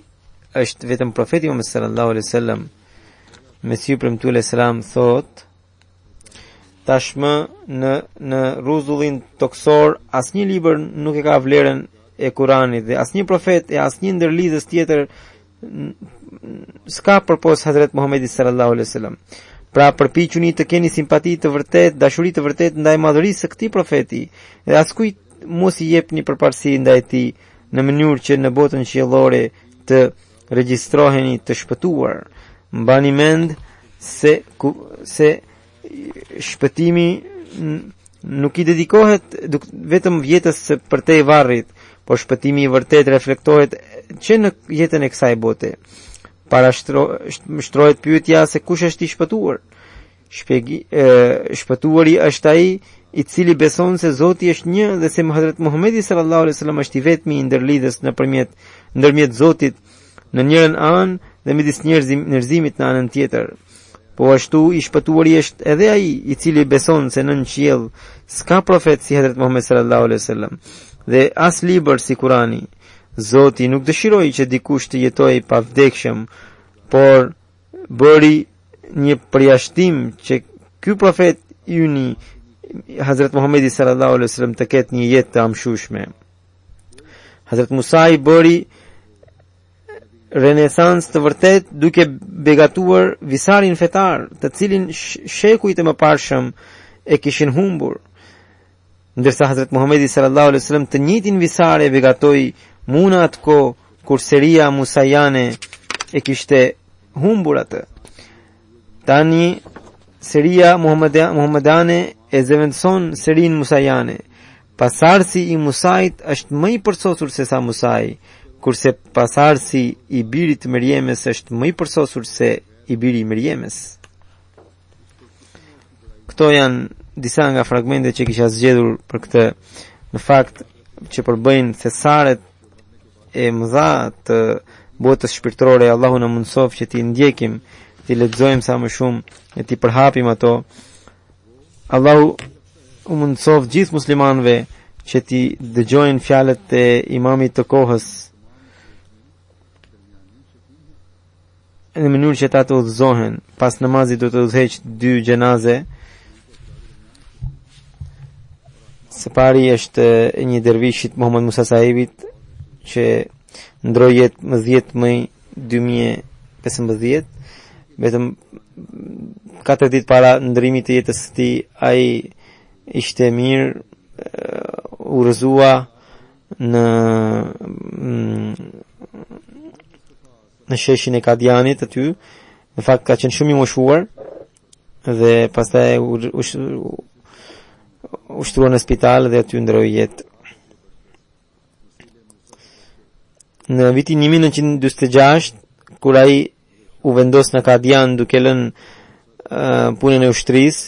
është vetëm profeti Muhammed sallallahu alaihi wasallam, Mesiu premtuar selam thot: tashmë në rrezullin toksor asnjë libër nuk e ka vlerën e Kuranit dhe asnjë profet e asnjë ndërlidhës tjetër s'ka përpos Hazrat Muhamedi sallallahu alaihi wasallam. Pra përpiquni të keni simpati të vërtet, dashuri të vërtet ndaj madhërisë së këtij profeti, dhe askujt mos i jepni përparësi ndaj tij në mënyrë që në botën qiellore të regjistroheni të shpëtuar. Mbani mend se shpëtimi nuk i dedikohet vetëm jetës së përtej varrit, por shpëtimi i vërtet reflektohet që në jetën e kësaj bote. Shtrohet pyetja se kush është i shpëtuar. Shpëtuari është ai i cili beson se Zoti është një dhe se Hazrat Muhamedi sallallahu alaihi wasallam është i vetmi i ndërlidhës ndërmjet Zotit në njërin anë dhe midis njerëzimit në anën tjetër. Po ashtu i shpëtuari është edhe ai i cili beson se nën qiell s'ka profet si Hazrat Muhamedi sallallahu alaihi wasallam dhe as libër si Kurani. Zoti nuk dëshiroi që dikush të jetojë pa vdekshëm, por bëri një përjashtim që ky profet yni Hazrat Muhamedi sallallahu alaihi wasallam të ketë një jetë të amshueshme. Hazrat Musa i bëri renesancë të vërtet duke begatuar visarin fetar, të cilin shekujt e mëparshëm e kishin humbur. Ndërsa Hazrat Muhamedi sallallahu alaihi wasallam të njëjtin visar e begatoi muna atko kur seria musajane e kishte humbur atë. Tani seria muhammadane e zëvendëson serin musajane. Pasardhësi i Musait është më i përsosur se sa Musai, kurse pasardhësi i birit të Mërjemes është më i përsosur se i biri i Mërjemes. Këto janë disa nga fragmentet që kisha zgjedhur për këtë, në fakt që përbëjnë thesaret e mëdha të botës shpirtërore. Allahu na mundsof që ti ndjekim, ti lexojmë sa më shumë e ti përhapim ato. Allahu u mundsof gjithë muslimanëve që ti dëgjojnë fjalët e imamit të kohës në mënyrë që ta të udhëzohen. Pas namazit do të udhëheq 2 gjenaze. Së pari është një dervishit Muhammad Musa Sahibit që ndroi jetë më 10 maj 2015, vetëm 4 ditë para ndërimit të jetës së tij. Ai ishte mirë, urëzua në sheshin e Kadianit aty. Në fakt ka qenë shumë i moshuar dhe pastaj ushtrua në spital dhe aty ndroi jetë. Në vitin 1946, kur ai u vendos në Kadian duke lënë punën e ushtrisë,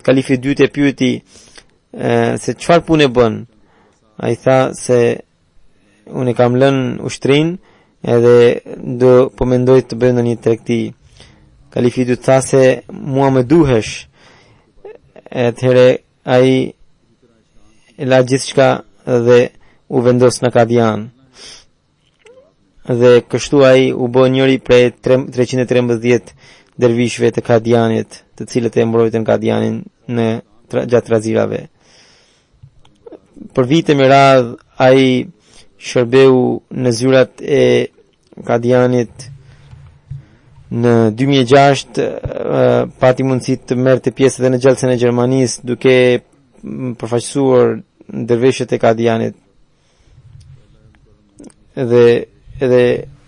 kalifi i dytë e pyeti se çfarë punë bën. Ai tha se unë kam lënë ushtrinë edhe do po mendoj të bëj ndonjë tregti. Kalifi i dytë tha se mua më duhesh. Atëherë ai la gjithçka dhe u vendos në Kadian. Dhe kështu ai u bë njëri prej 313 dervishëve të Kadianit, të cilët e mbrojtën Kadianin në gjatë razirave. Për vite me radhë ai shërbeu në zyrat e Kadianit. Në 2006 pati mundësi të merrte pjesë edhe në gjallësen e Gjermanisë duke përfaqësuar dervishët e Kadianit. Edhe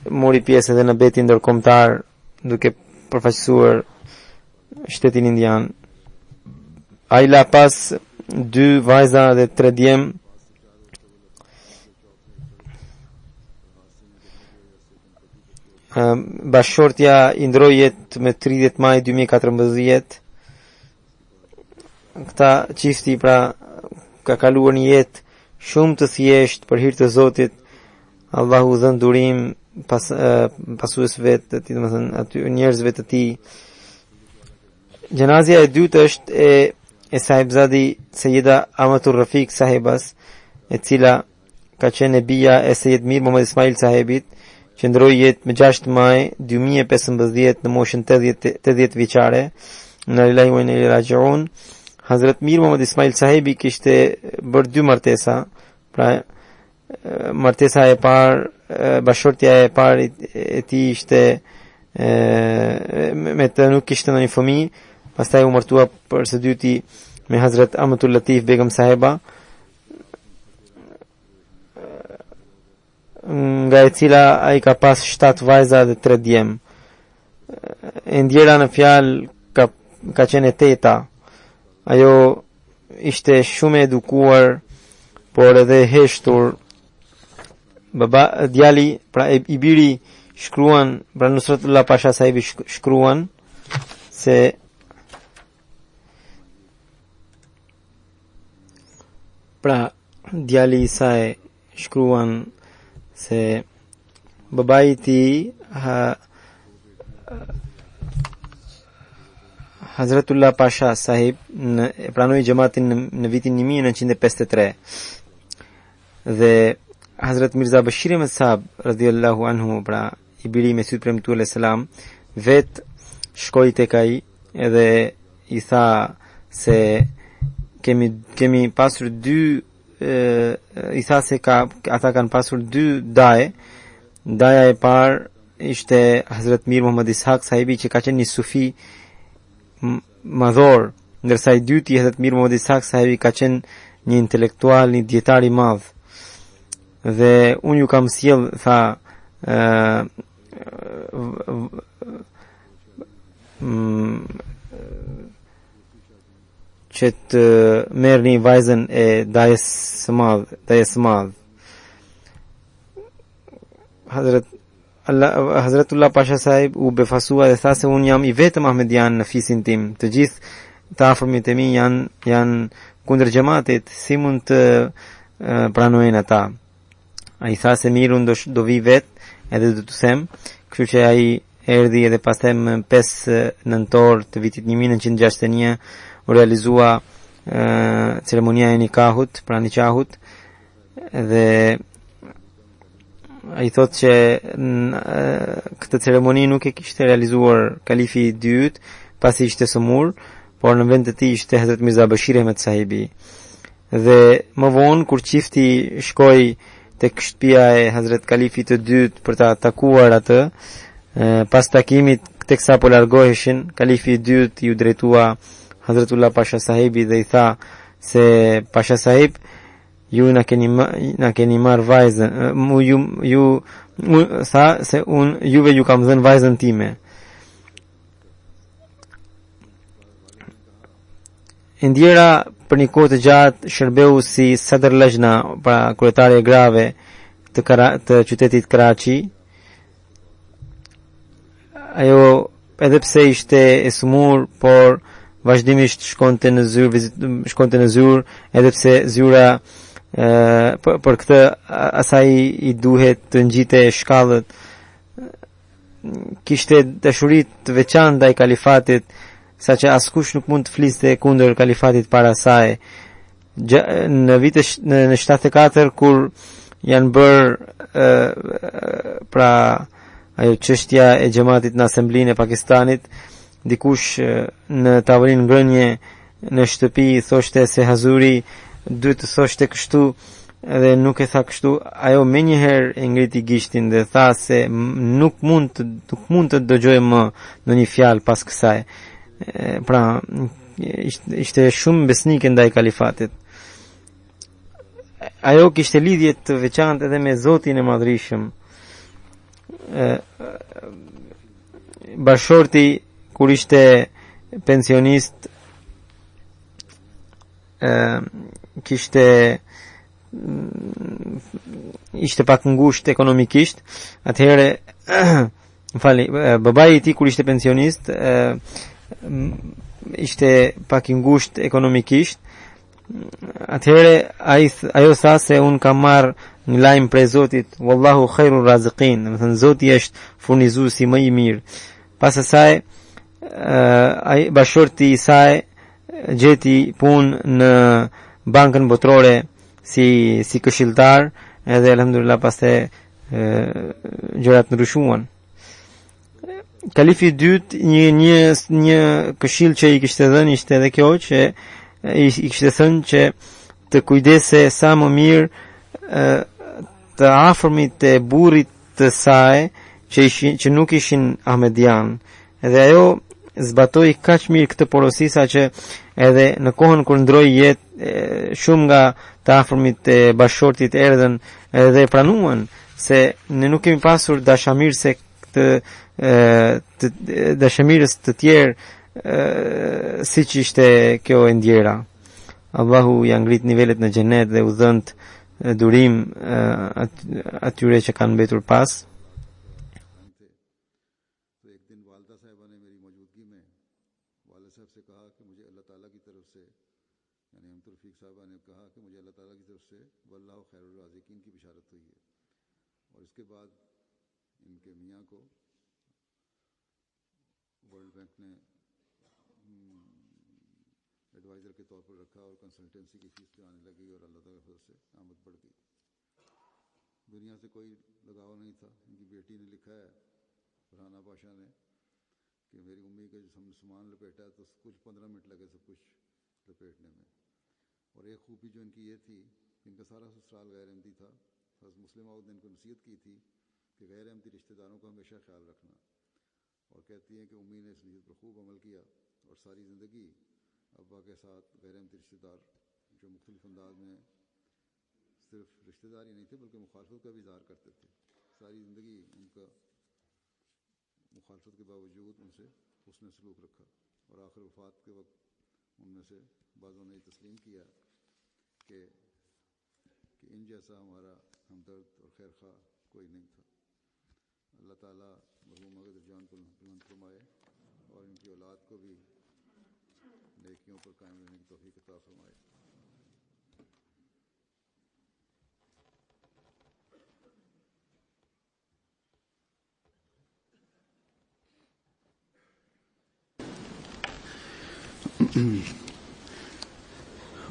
mori pjesë edhe në betin ndërkombëtar duke përfaqësuar shtetin indian. Ai la pas 2 vajza dhe 3 djem. Bashkëshortja i ndroi jetë me 30 maj 2014. Këta çifti pra ka kaluar një jetë shumë të thjeshtë për hir të Zotit. Allahu dhën durim pasuesve të tij, domethënë aty njerëzve të tij. Gjenazja e dytë është e sahibzadi Sejida Amatur Rafik Sahibas, e cila ka qenë e bija e Sejid Mir Muhammad Ismail Sahibit, që ndroi jetë me 6 maj 2015 në moshën 80 vjeçare. Në lillahi wa inna ilaihi raji'un. Hazrat Mir Muhammad Ismail Sahibi kishte bërë 2 martesa. Pra martesa e parë, bashkëshortja e parë e tij ishte me të nuk kishte ndonjë fëmijë. Pastaj u martua për së dyti me Hazrat Amatul Latif Begum Sahiba. nga e cila ai ka pas 7 vajza dhe 3 djem. E ndjera në fjalë ka qenë e teta. Ajo ishte shumë e edukuar, por edhe heshtur. Djali, pra i biri shkruan, pra Nusratullah Pasha sahibi shkruan se pra djali i saj shkruan se babai i tij Hazratullah Pasha sahib pranoi xhamatin në vitin 1953 dhe Hazrat Mirza Bashir Ahmed Sahab radhiyallahu anhu, pra i biri me syt premtu alayhis salam, vet shkoi tek ai edhe i tha se kemi pasur dy i tha se ata kanë pasur dy daje. Daja e parë ishte Hazrat Mir Muhammad Ishaq sahibi që ka qenë një sufi madhor, ndërsa i dyti Hazrat Mir Muhammad Ishaq sahibi ka qenë një intelektual, një dietar i madh. Dhe unë ju kam sjell, tha, që të merrni vajzën e dajes së madh. Hazratullah Pasha sahib u befasua dhe tha se unë jam i vetëm Ahmedian në fisin tim. Të gjithë të afërmit e mi janë kundër xhamatit, si mund të pranojnë ata? Ai tha se mirë, unë do vi vet edhe do të them, kështu që ai erdhi edhe pastaj më 5 nëntor të vitit 1961 u realizua ceremonia e nikahut, pra nikahut, dhe ai thotë që këtë ceremoni nuk e kishte realizuar kalifi i dytë pasi ishte sëmur, por në vend të tij ishte Hazrat Mirza Bashir Ahmed sahibi. Dhe më vonë kur çifti shkoi tek shtëpia e Hazrat Kalifit të dytë për ta takuar atë, pas takimit teksa po largoheshin, Kalifi i dytë ju drejtua Hazratullah Pasha sahibi dhe i tha se Pasha sahib, ju na keni marr vajzën, tha se juve ju kam dhënë vajzën time. Indjera për një kohë të gjatë shërbeu si Sadr Lajna, pra kryetare e grave të qytetit Karachi. Ajo edhe pse ishte e sëmur, por vazhdimisht shkonte në zyrë, edhe pse zyra për këtë asaj i duhet të ngjite shkallët. Kishte dashuri të veçantë ndaj kalifatit, saqë askush nuk mund të fliste kundër kalifatit para saj. Në 74 kur janë bërë pra ajo çështja e xhamatit në Asamblinë e Pakistanit, dikush në tavolinë ngrënie në shtëpi thoshte se Hazuri duhet të thoshte kështu dhe nuk e tha kështu. Ajo menjëherë e ngriti gishtin dhe tha se nuk mund të dëgjoj më në një fjalë pas kësaj. Pra ishte shumë besnike ndaj kalifatit. Ajo kishte lidhje të veçantë edhe me Zotin e Madhrishëm. Bashorti kur ishte pensionist ishte pak ngusht ekonomikisht. Atëherë babai i tij kur ishte pensionist ishte pak i ngusht ekonomikisht. Atëherë ajo tha se un kam marr një lajm prej Zotit, wallahu khairur raziqin, do të thënë Zoti është furnizuesi më i mirë. Pas asaj ai bashorti i saj gjeti punë në bankën botërore si këshilltar, edhe alhamdulillah pastaj gjërat ndryshuan. Kalifi i dytë një këshill që i kishte dhënë ishte edhe kjo që i kishte thënë që të kujdese sa më mirë të afërmit e burrit të saj që nuk ishin Ahmedian. Edhe ajo zbatoi kaq mirë këtë porosi sa që edhe në kohën kur ndroi jetë shumë nga të afërmit e bashortit erdhën edhe pranuan se ne nuk kemi pasur dashamir se dashamirës të tjerë siç ishte kjo e ndjera. Allahu ja ngrit nivelet në xhenet dhe u dhënt durim atyre që kanë mbetur pas. दुनिया से कोई लगाव नहीं था। इनकी बेटी ने लिखा है फरहाना पाशा ने कि मेरी उम्मी का जो सामान लपेटा है तो कुछ 15 मिनट लगे सब कुछ लपेटने में। और एक खूबी जो इनकी ये थी, इनका सारा ससुराल गैर अहमदी था। हज़रत मुस्लिम मौद ने इनको नसीहत की थी कि गैर अहमदी रिश्तेदारों का हमेशा ख्याल रखना। और कहती हैं कि उम्मी ने इस नसीहत पर खूब अमल किया और सारी ज़िंदगी अब्बा के साथ गैर अहमदी रिश्तेदार जो मुख्तलिफ अंदाज में सिर्फ रिश्तेदार ही नहीं थे बल्कि मुखालफत का भी इज़हार करते थे, सारी ज़िंदगी उनका मुखालफत के बावजूद उनसे हुस्न सलूक रखा। और आखिर वफ़ात के वक्त उनमें से बाज़ों ने तस्लीम किया कि इन जैसा हमारा हमदर्द और खैर खा कोई नहीं था। अल्लाह ताला मरहूमा के दर्जान को बुलंद फरमाए और इनकी औलाद को भी नेकियों पर कायम रहने की तौफीक अता फरमाए।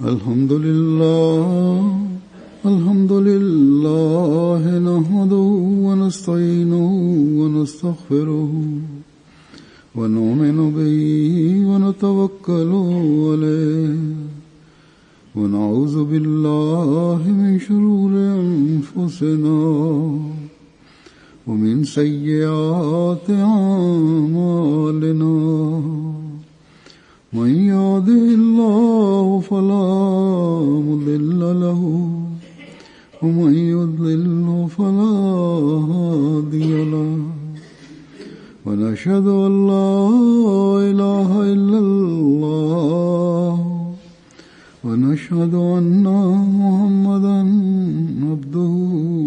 अल्हम्दुलिल्लाह नहमदुहु व नस्तईनुहु व नस्तगफिरुहु व नु'मिनु बिही व नतवक्कलु अलैहि व नऊज़ु बिल्लाहि मिन शुरूरि अंफुसिना व मिन सय्यिआति अअमालिना। من يهده الله فلا مضل له ومن يضلل فلا هادي له ونشهد أن لا إله إلا الله ونشهد أن محمدا عبده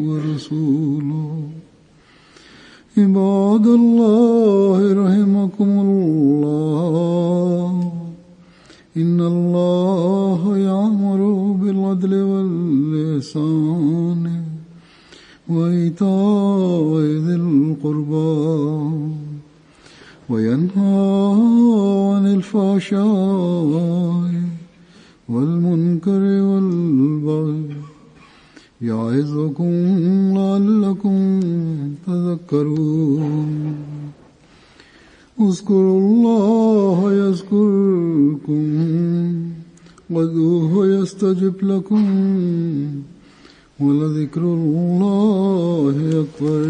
ورسوله. عباد الله رحمكم الله إن الله يأمر بالعدل والإحسان وإيتاء ذي القربى وينهى عن الفحشاء والمنكر والبغي يعظكم لعلكم تذكرون. اذكروا الله يذكركم وادعوه يستجب لكم ولذكر الله أكبر.